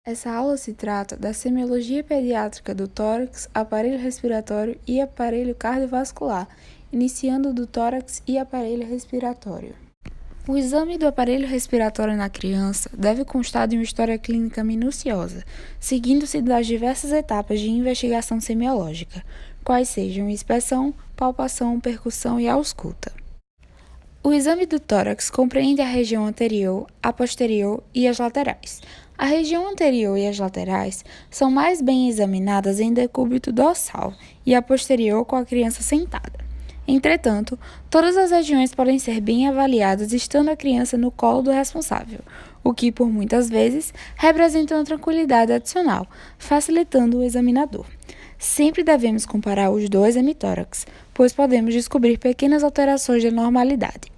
Essa aula se trata da semiologia pediátrica do tórax, aparelho respiratório e aparelho cardiovascular, iniciando do tórax e aparelho respiratório. O exame do aparelho respiratório na criança deve constar de uma história clínica minuciosa, seguindo-se das diversas etapas de investigação semiológica, quais sejam inspeção, palpação, percussão e ausculta. O exame do tórax compreende a região anterior, a posterior e as laterais. A região anterior e as laterais são mais bem examinadas em decúbito dorsal e a posterior com a criança sentada. Entretanto, todas as regiões podem ser bem avaliadas estando a criança no colo do responsável, o que, por muitas vezes, representa uma tranquilidade adicional, facilitando o examinador. Sempre devemos comparar os dois hemitórax, pois podemos descobrir pequenas alterações da normalidade.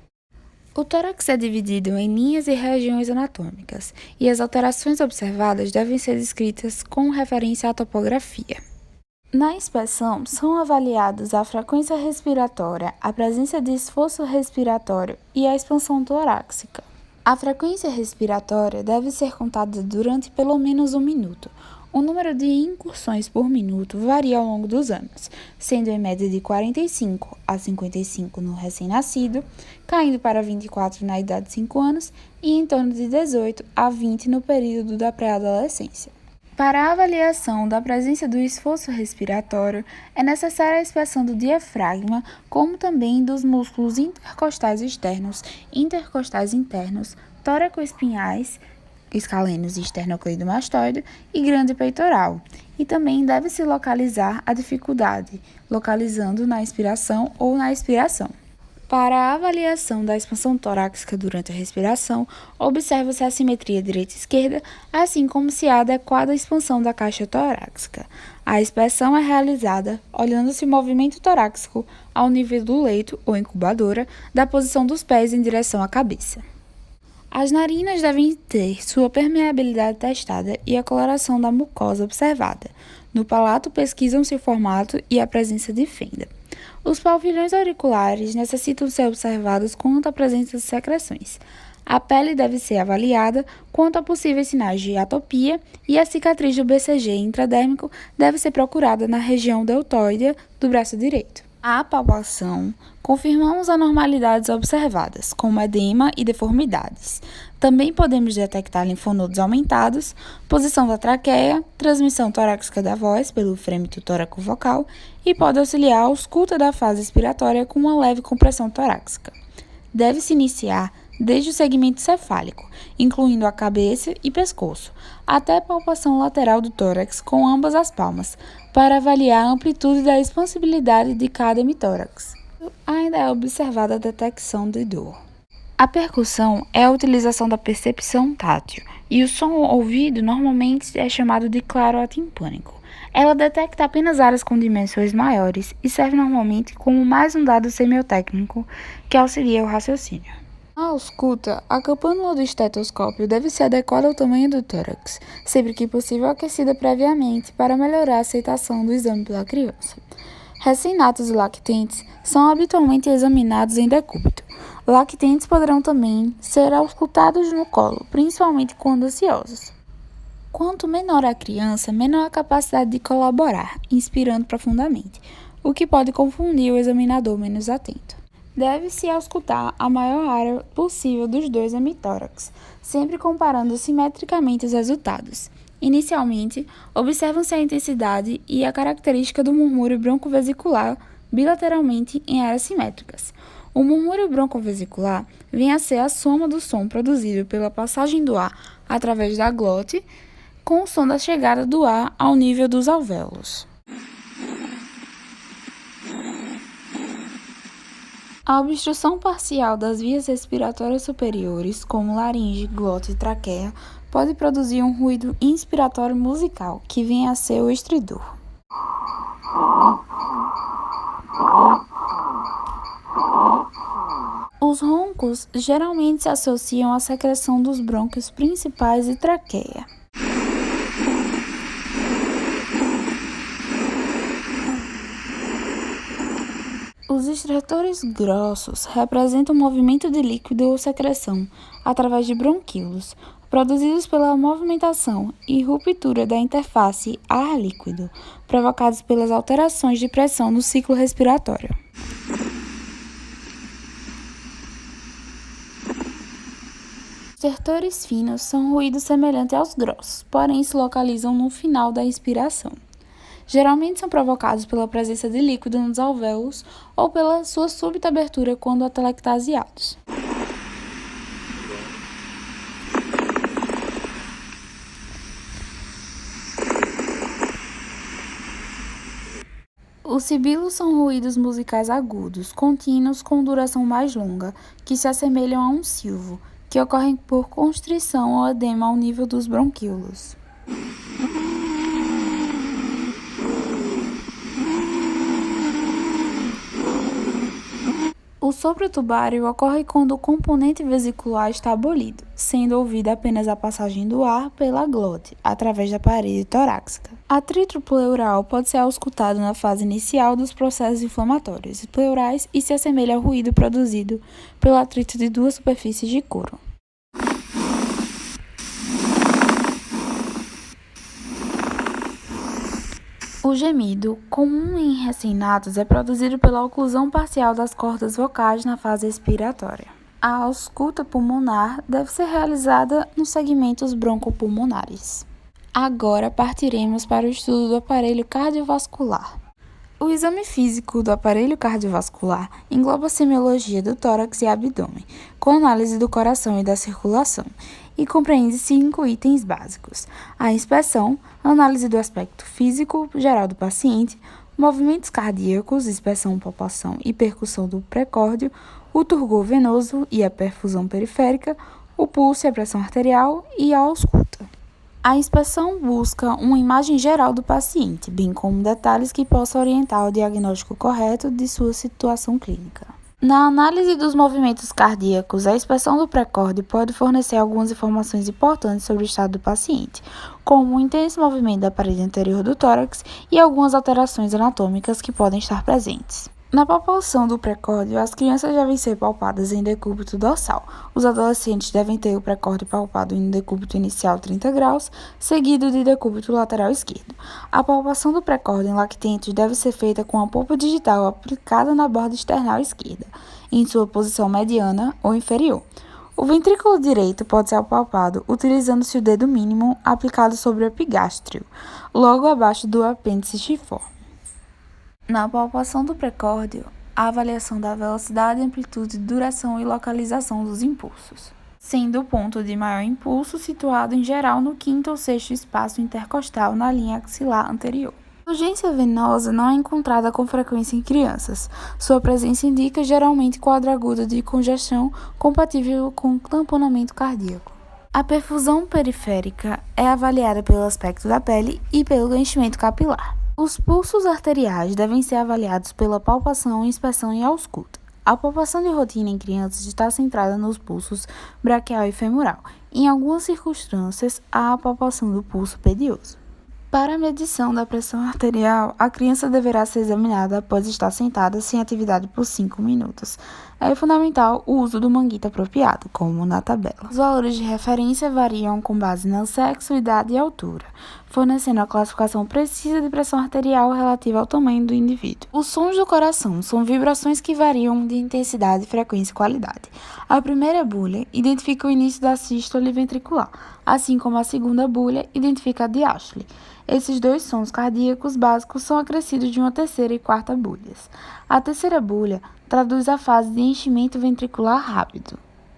O tórax é dividido em linhas e regiões anatômicas, e as alterações observadas devem ser descritas com referência à topografia. Na inspeção, são avaliados a frequência respiratória, a presença de esforço respiratório e a expansão torácica. A frequência respiratória deve ser contada durante pelo menos 1 minuto. O número de incursões por minuto varia ao longo dos anos, sendo em média de 45 a 55 no recém-nascido, caindo para 24 na idade de 5 anos e em torno de 18 a 20 no período da pré-adolescência. Para a avaliação da presença do esforço respiratório, é necessária a inspeção do diafragma, como também dos músculos intercostais externos, intercostais internos, tóraco-espinhais, escalenos e esternocleidomastoide e grande peitoral. E também deve-se localizar a dificuldade, localizando na inspiração ou na expiração. Para a avaliação da expansão torácica durante a respiração, observa-se a simetria direita-esquerda, assim como se há adequada expansão da caixa torácica. A inspeção é realizada olhando-se o movimento torácico ao nível do leito ou incubadora, da posição dos pés em direção à cabeça. As narinas devem ter sua permeabilidade testada e a coloração da mucosa observada. No palato, pesquisam-se o formato e a presença de fenda. Os pavilhões auriculares necessitam ser observados quanto à presença de secreções. A pele deve ser avaliada quanto a possíveis sinais de atopia e a cicatriz do BCG intradérmico deve ser procurada na região deltoide do braço direito. A palpação, confirmamos anormalidades observadas, como edema e deformidades. Também podemos detectar linfonodos aumentados, posição da traqueia, transmissão torácica da voz pelo frêmito tóraco-vocal e pode auxiliar a ausculta da fase expiratória com uma leve compressão torácica. Deve-se iniciar desde o segmento cefálico, incluindo a cabeça e pescoço, até a palpação lateral do tórax com ambas as palmas, para avaliar a amplitude da expansibilidade de cada hemitórax. Ainda é observada a detecção de dor. A percussão é a utilização da percepção tátil, e o som ouvido normalmente é chamado de claro-timpânico. Ela detecta apenas áreas com dimensões maiores e serve normalmente como mais um dado semiotécnico que auxilia o raciocínio. A ausculta, a cânula do estetoscópio deve ser adequada ao tamanho do tórax, sempre que possível aquecida previamente para melhorar a aceitação do exame pela criança. Recém-natos e lactentes são habitualmente examinados em decúbito. Lactentes poderão também ser auscultados no colo, principalmente quando ansiosos. Quanto menor a criança, menor a capacidade de colaborar, inspirando profundamente, o que pode confundir o examinador menos atento. Deve-se auscultar a maior área possível dos dois hemitórax, sempre comparando simetricamente os resultados. Inicialmente, observam-se a intensidade e a característica do murmúrio broncovesicular bilateralmente em áreas simétricas. O murmúrio broncovesicular vem a ser a soma do som produzido pela passagem do ar através da glote com o som da chegada do ar ao nível dos alvéolos. A obstrução parcial das vias respiratórias superiores, como laringe, glote e traqueia, pode produzir um ruído inspiratório musical, que vem a ser o estridor. Os roncos geralmente se associam à secreção dos brônquios principais e traqueia. Os extratores grossos representam o movimento de líquido ou secreção através de bronquíolos, produzidos pela movimentação e ruptura da interface ar-líquido, provocados pelas alterações de pressão no ciclo respiratório. Estertores finos são ruídos semelhantes aos grossos, porém se localizam no final da expiração. Geralmente são provocados pela presença de líquido nos alvéolos ou pela sua súbita abertura quando atelectasiados. Os sibilos são ruídos musicais agudos, contínuos com duração mais longa, que se assemelham a um silvo, que ocorrem por constrição ou edema ao nível dos bronquíolos. O sopro tubário ocorre quando o componente vesicular está abolido, sendo ouvida apenas a passagem do ar pela glote, através da parede torácica. Atrito pleural pode ser auscultado na fase inicial dos processos inflamatórios pleurais e se assemelha ao ruído produzido pelo atrito de duas superfícies de couro. O gemido, comum em recém-natos, é produzido pela oclusão parcial das cordas vocais na fase expiratória. A ausculta pulmonar deve ser realizada nos segmentos broncopulmonares. Agora partiremos para o estudo do aparelho cardiovascular. O exame físico do aparelho cardiovascular engloba a semiologia do tórax e abdômen, com análise do coração e da circulação, e compreende 5 itens básicos: a inspeção, análise do aspecto físico geral do paciente, movimentos cardíacos, inspeção, palpação e percussão do precórdio, o turgor venoso e a perfusão periférica, o pulso e a pressão arterial e a ausculta. A inspeção busca uma imagem geral do paciente, bem como detalhes que possam orientar o diagnóstico correto de sua situação clínica. Na análise dos movimentos cardíacos, a inspeção do precórdio pode fornecer algumas informações importantes sobre o estado do paciente, como o intenso movimento da parede anterior do tórax e algumas alterações anatômicas que podem estar presentes. Na palpação do precórdio, as crianças devem ser palpadas em decúbito dorsal. Os adolescentes devem ter o precórdio palpado em decúbito inicial 30 graus, seguido de decúbito lateral esquerdo. A palpação do precórdio em lactentes deve ser feita com a polpa digital aplicada na borda external esquerda, em sua posição mediana ou inferior. O ventrículo direito pode ser palpado utilizando-se o dedo mínimo aplicado sobre o epigástrio, logo abaixo do apêndice xiforme. Na palpação do precórdio, a avaliação da velocidade, amplitude, duração e localização dos impulsos, sendo o ponto de maior impulso situado em geral no quinto ou sexto espaço intercostal na linha axilar anterior. A urgência venosa não é encontrada com frequência em crianças. Sua presença indica geralmente quadro agudo de congestão compatível com tamponamento cardíaco. A perfusão periférica é avaliada pelo aspecto da pele e pelo enchimento capilar. Os pulsos arteriais devem ser avaliados pela palpação, inspeção e ausculta. A palpação de rotina em crianças está centrada nos pulsos braquial e femoral. Em algumas circunstâncias, há a palpação do pulso pedioso. Para a medição da pressão arterial, a criança deverá ser examinada após estar sentada sem atividade por 5 minutos. É fundamental o uso do manguito apropriado, como na tabela. Os valores de referência variam com base no sexo, idade e altura, fornecendo a classificação precisa de pressão arterial relativa ao tamanho do indivíduo. Os sons do coração são vibrações que variam de intensidade, frequência e qualidade. A primeira bulha identifica o início da sístole ventricular, assim como a segunda bulha identifica a diástole. Esses dois sons cardíacos básicos são acrescidos de uma terceira e quarta bulhas. A terceira bulha traduz a fase de enchimento ventricular rápido.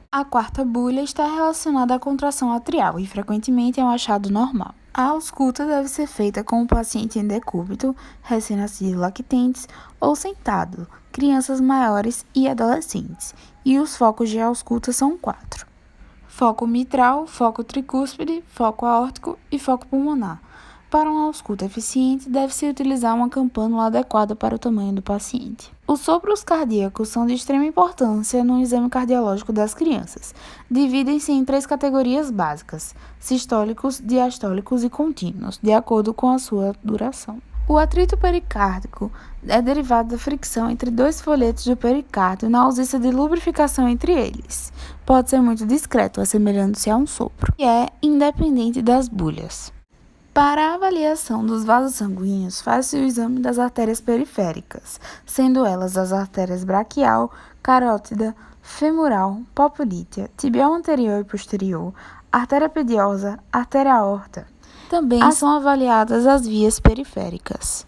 A quarta bulha está relacionada à contração atrial e frequentemente é um achado normal. A ausculta deve ser feita com o paciente em decúbito, recém-nascidos lactentes ou sentado, crianças maiores e adolescentes, e os focos de ausculta são 4: foco mitral, foco tricúspide, foco aórtico e foco pulmonar. Para uma ausculta eficiente, deve-se utilizar uma campânula adequada para o tamanho do paciente. Os sopros cardíacos são de extrema importância no exame cardiológico das crianças. Dividem-se em 3 categorias básicas: sistólicos, diastólicos e contínuos, de acordo com a sua duração. O atrito pericárdico é derivado da fricção entre dois folhetos do pericárdio na ausência de lubrificação entre eles. Pode ser muito discreto, assemelhando-se a um sopro, e é independente das bolhas. Para a avaliação dos vasos sanguíneos, faz-se o exame das artérias periféricas, sendo elas as artérias braquial, carótida, femoral, poplítea, tibial anterior e posterior, artéria pediosa, artéria aorta. Também são avaliadas as vias periféricas.